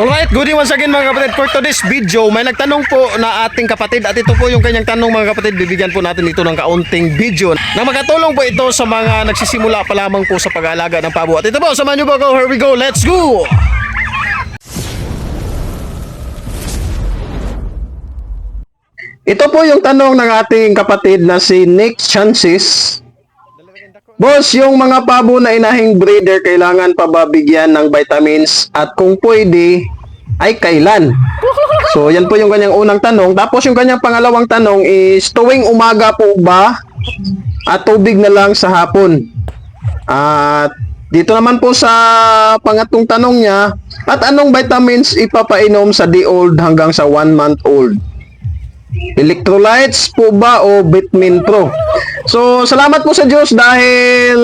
Alright, good evening once again mga kapatid. For today's video, may nagtanong po na ating kapatid at ito po yung kanyang tanong mga kapatid. Bibigyan po natin ito ng kaunting video na makatulong po ito sa mga nagsisimula pa lamang po sa pag-aalaga ng pabo. At ito po, samahan nyo po ako. Here we go, let's go! Ito po yung tanong ng ating kapatid na si Nick Chances. Boss, yung mga pabo na inahing breeder, kailangan pa ba bigyan ng vitamins? At kung pwede, ay kailan? So, yan po yung kanyang unang tanong. Tapos yung kanyang pangalawang tanong is, tuwing umaga po ba? At tubig na lang sa hapon? At dito naman po sa pangatlong tanong niya, at anong vitamins ipapainom sa day old hanggang sa 1 month old? Electrolytes po ba o Vitamin Pro? So, salamat po sa Diyos dahil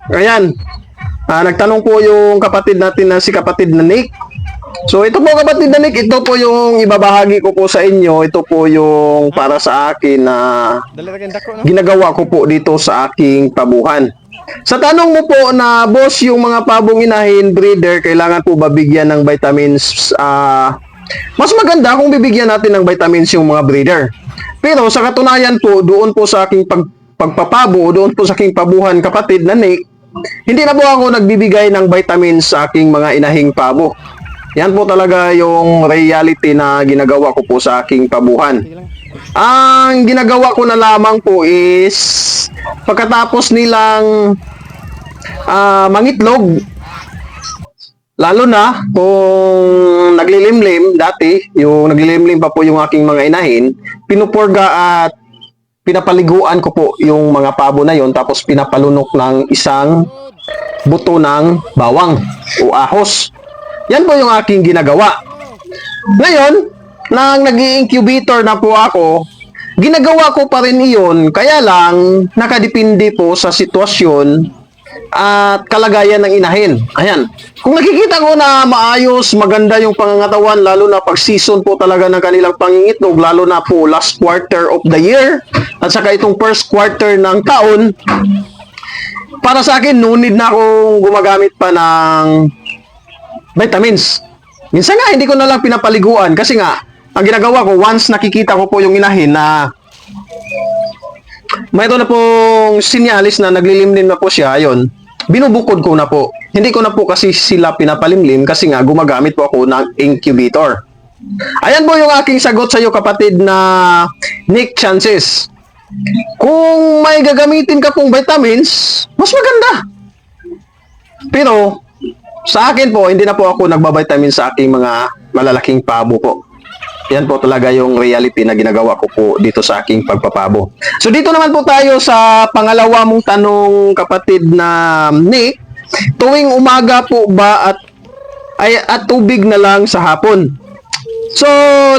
ayan, nagtanong po yung kapatid natin na si kapatid na Nick. So, ito po kapatid na Nick, ito po yung ibabahagi ko po sa inyo. Ito po yung para sa akin na ginagawa ko po dito sa aking pabuhan. Sa tanong mo po na, boss, yung mga pabong inahin, breeder, kailangan po ba bigyan ng vitamins? Mas maganda kung bibigyan natin ng vitamins yung mga breeder. Pero sa katunayan po, doon po sa aking pagpapabo, doon po sa aking pabuhan kapatid na Nick, hindi na po ako nagbibigay ng vitamins sa aking mga inahing pabo. Yan po talaga yung reality na ginagawa ko po sa aking pabuhan. Ang ginagawa ko na lamang po is, pagkatapos nilang mangitlog, lalo na kung naglilimlim dati, yung naglilimlim pa po yung aking mga inahin, pinupurga at pinapaliguan ko po yung mga pabo na yon, tapos pinapalunok ng isang buto ng bawang o ahos. Yan po yung aking ginagawa. Ngayon, nang nag-i-incubator na po ako, ginagawa ko pa rin iyon, kaya lang nakadepende po sa sitwasyon at kalagayan ng inahin. Ayan. Kung nakikita ko na maayos, maganda yung pangangatawan, lalo na pag season po talaga ng kanilang pangingitlog, lalo na po last quarter of the year, at saka itong first quarter ng taon, para sa akin, no need na akong gumagamit pa ng vitamins. Minsan nga, hindi ko na lang pinapaliguan kasi nga, ang ginagawa ko, once nakikita ko po yung inahin na mayroon na pong sinyalis na naglilimlim na po siya, ayun, binubukod ko na po. Hindi ko na po kasi sila pinapalimlim kasi nga gumagamit po ako ng incubator. Ayan po yung aking sagot sa iyo kapatid na Nick Chances. Kung may gagamitin ka pong vitamins, mas maganda. Pero sa akin po, hindi na po ako nagbavitamin sa aking mga malalaking pabo po. Yan po talaga yung reality na ginagawa ko po dito sa aking pagpapabo. So dito naman po tayo sa pangalawa mong tanong kapatid na Nick, tuwing umaga po ba at tubig na lang sa hapon? So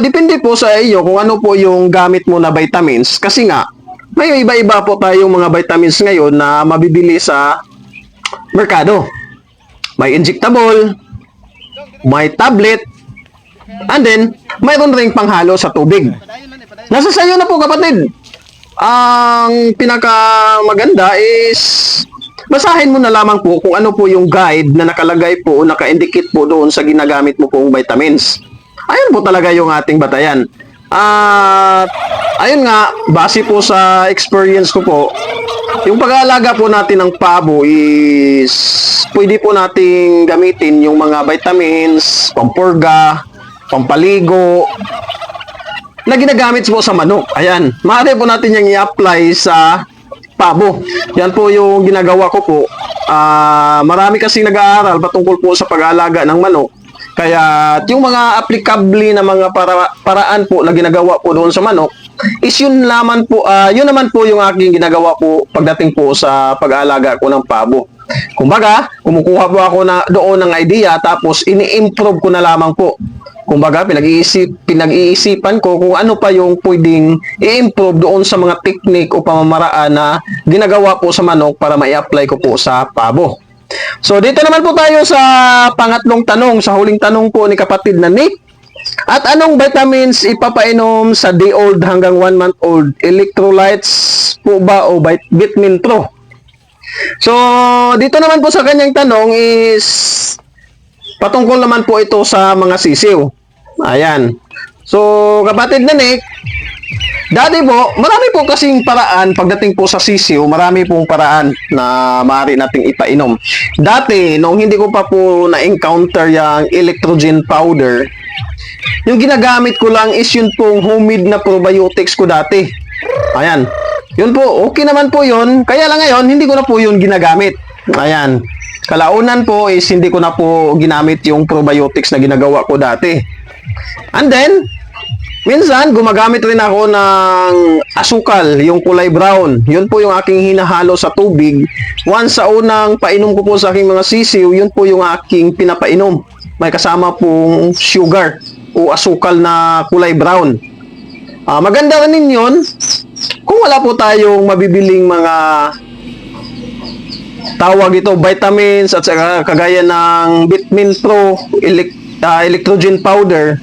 depende po sa iyo kung ano po yung gamit mo na vitamins kasi nga may iba-iba po tayong mga vitamins ngayon na mabibili sa merkado. May injectable, may tablet, and then, mayroon ring panghalo sa tubig. Nasa sayo na po kapatid. Ang pinakamaganda is, basahin mo na lamang po kung ano po yung guide na nakalagay po o naka-indicate po doon sa ginagamit mo pong vitamins. Ayun po talaga yung ating batayan. At, ayun nga, base po sa experience ko po, yung pag-aalaga po natin ng pabo is, pwede po nating gamitin yung mga vitamins, pampurga, pampaligo, na ginagamit po sa manok. Ayan, maaari po natin yung i-apply sa pabo. Yan po yung ginagawa ko po. Marami kasing nag-aaral patungkol po sa pag-aalaga ng manok. Kaya yung mga applicable na mga paraan po na ginagawa po doon sa manok, is yun naman po yung aking ginagawa po pagdating po sa pag-aalaga ko ng pabo. Kumbaga, kumukuha po ako doon ng idea tapos ini-improve ko na lamang po. Kumbaga, pinag-iisipan ko kung ano pa yung pwedeng i-improve doon sa mga technique o pamamaraan na ginagawa po sa manok para ma-apply ko po sa pabo. So, dito naman po tayo sa pangatlong tanong, sa huling tanong po ni kapatid na Nick. At anong vitamins ipapainom sa day old hanggang 1 month old? Electrolytes po ba o Vitamin Pro? So, dito naman po sa kanyang tanong is, patungkol naman po ito sa mga sisiw. Ayan. So, kapatid na Nick, dati po, marami po kasing paraan pagdating po sa sisiw, marami pong paraan na maaari nating ipainom. Dati, nung hindi ko pa po na-encounter yung electrogen powder, yung ginagamit ko lang is yun pong homemade na probiotics ko dati. Ayan. Yun po, okay naman po yun. Kaya lang ngayon, hindi ko na po yun ginagamit. Ayan. Kalaunan po is hindi ko na po ginamit yung probiotics na ginagawa ko dati. And then, minsan, gumagamit rin ako ng asukal, yung kulay brown. Yun po yung aking hinahalo sa tubig. Once sa unang painom ko po sa aking mga sisiw, yun po yung aking pinapainom. May kasama pong sugar o asukal na kulay brown. Maganda rin yun kung wala po tayong mabibiling mga tawag ito, vitamins at saka kagaya ng Vitamin Pro, electrogen powder.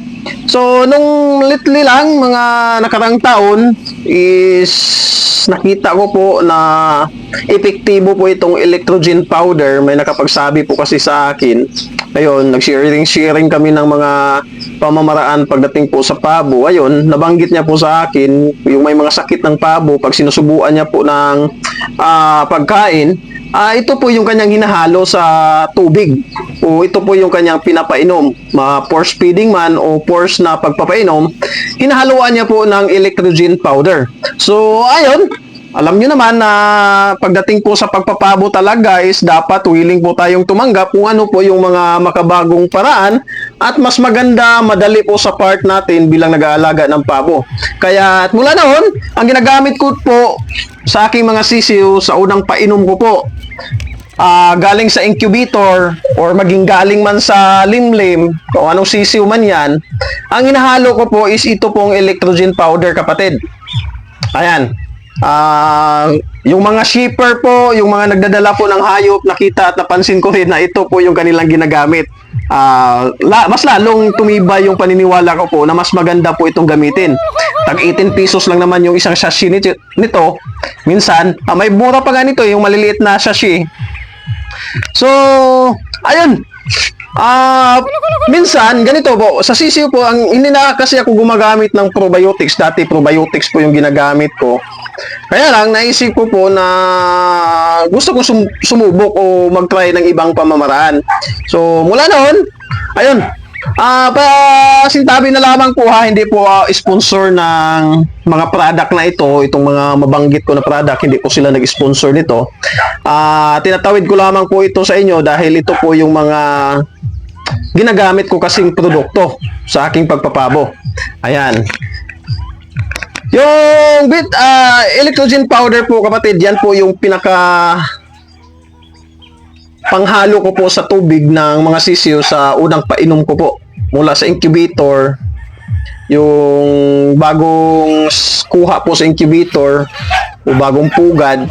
So, nung lately lang, mga nakarang taon, is nakita ko po na epektibo po itong electrogen powder. May nakapagsabi po kasi sa akin. Ayun, nag-sharing kami ng mga pamamaraan pagdating po sa pabo. Ayun, nabanggit niya po sa akin, yung may mga sakit ng pabo, pag sinusubuan niya po ng pagkain, ito po yung kanyang hinahalo sa tubig o ito po yung kanyang pinapainom, force feeding man o force na pagpapainom, hinahaluan niya po ng electrogen powder. So ayun, alam nyo naman na pagdating po sa pagpapabo talaga is dapat willing po tayong tumanggap kung ano po yung mga makabagong paraan at mas maganda, madali po sa part natin bilang nag-aalaga ng pabo. Kaya at mula noon, ang ginagamit ko po sa aking mga sisiw sa unang painom ko po, galing sa incubator or maging galing man sa limlim o anong sisiw man yan, ang hinahalo ko po is ito pong electrogen powder, kapatid. Ayan. Yung mga shipper po, yung mga nagdadala po ng hayop, nakita at napansin ko rin na ito po yung kanilang ginagamit. Mas lalong tumibay yung paniniwala ko po na mas maganda po itong gamitin. Tag 18 pesos lang naman yung isang sachet nito. Minsan, may mura pa nga nito, yung maliliit na sachet. So, ayun. Minsan, ganito po, sa sisiw po, hindi na kasi ako gumagamit ng probiotics. Dati probiotics po yung ginagamit ko. Kaya lang, naisip ko po na gusto ko sumubok o mag-try ng ibang pamamaraan. So, mula noon, ayun, pasintabi na lamang po ha, hindi po sponsor ng mga product na ito, itong mga mabanggit ko na product, hindi po sila nag-sponsor nito. Tinatawid ko lamang po ito sa inyo dahil ito po yung mga ginagamit ko kasing produkto sa aking pagpapabo. Ayan. Yung electrogen powder po, kapatid, yan po yung pinaka panghalo ko po sa tubig ng mga sisiw sa unang painom ko po mula sa incubator. Yung bagong kuha po sa incubator o bagong pugad,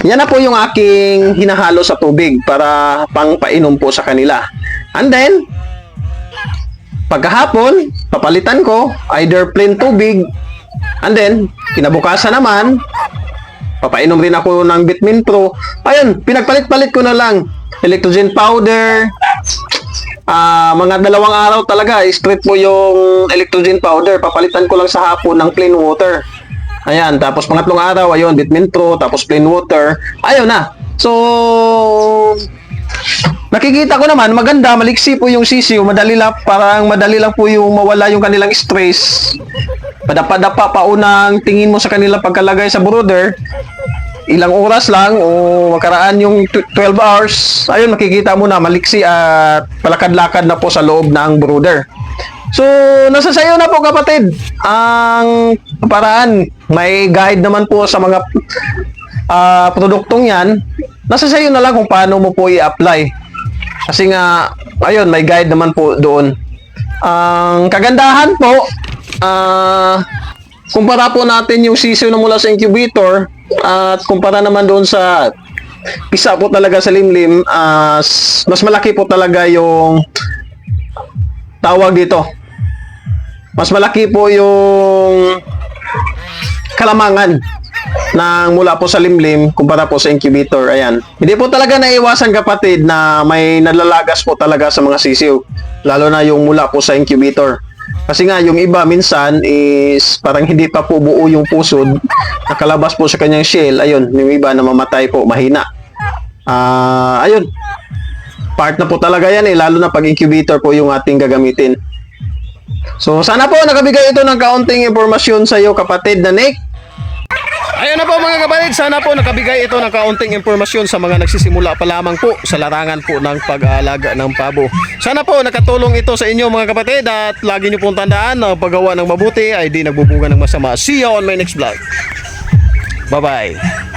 yan na po yung aking hinahalo sa tubig para pangpainom po sa kanila. And then, pagkahapon, papalitan ko either plain tubig. And then, kinabukasan naman, papainom rin ako ng Vitamin Pro. Ayun, pinagpalit-palit ko na lang. Electrogen powder. Mga 2 araw talaga, straight po yung electrogen powder. Papalitan ko lang sa hapon ng plain water. Ayan, tapos pangatlong araw, ayun, Vitamin Pro, tapos plain water. Ayun na. So, nakikita ko naman, maganda, maliksi po yung sisiw, parang madali lang po yung mawala yung kanilang stress. Padapa-dapa pa unang tingin mo sa kanila pagkalagay sa brooder, ilang oras lang o makaraan yung 12 hours, ayun, makikita mo na maliksi at palakad-lakad na po sa loob ng brooder. So, nasa sayo na po, kapatid, ang paraan. May guide naman po sa mga produktong yan. Nasa sayo na lang kung paano mo po i-apply. Kasi nga, ayun, may guide naman po doon. Ang kagandahan po, kumpara po natin yung sisiw na mula sa incubator at kumpara naman doon sa pisa po talaga sa limlim, mas malaki po talaga yung tawag dito. Mas malaki po yung kalamangan ng mula po sa limlim kumpara po sa incubator. Ayan. Hindi po talaga naiwasan kapatid na may nalalagas po talaga sa mga sisiw. Lalo na yung mula po sa incubator. Kasi nga yung iba minsan is parang hindi pa po buo yung pusod. Nakalabas po sa kanyang shell. Ayun, yung iba namamatay po, mahina. Ayun. Part na po talaga yan lalo na pag incubator po yung ating gagamitin. So sana po nakabigay ito ng kaunting impormasyon sa iyo kapatid na Nick. Ayun na po mga kapatid, sana po nakabigay ito ng kaunting impormasyon sa mga nagsisimula pa lamang po sa larangan po ng pag-aalaga ng pabo. Sana po nakatulong ito sa inyo mga kapatid at lagi niyo pong tandaan na paggawa ng mabuti ay di nagbubunga ng masama. See you on my next vlog. Bye-bye.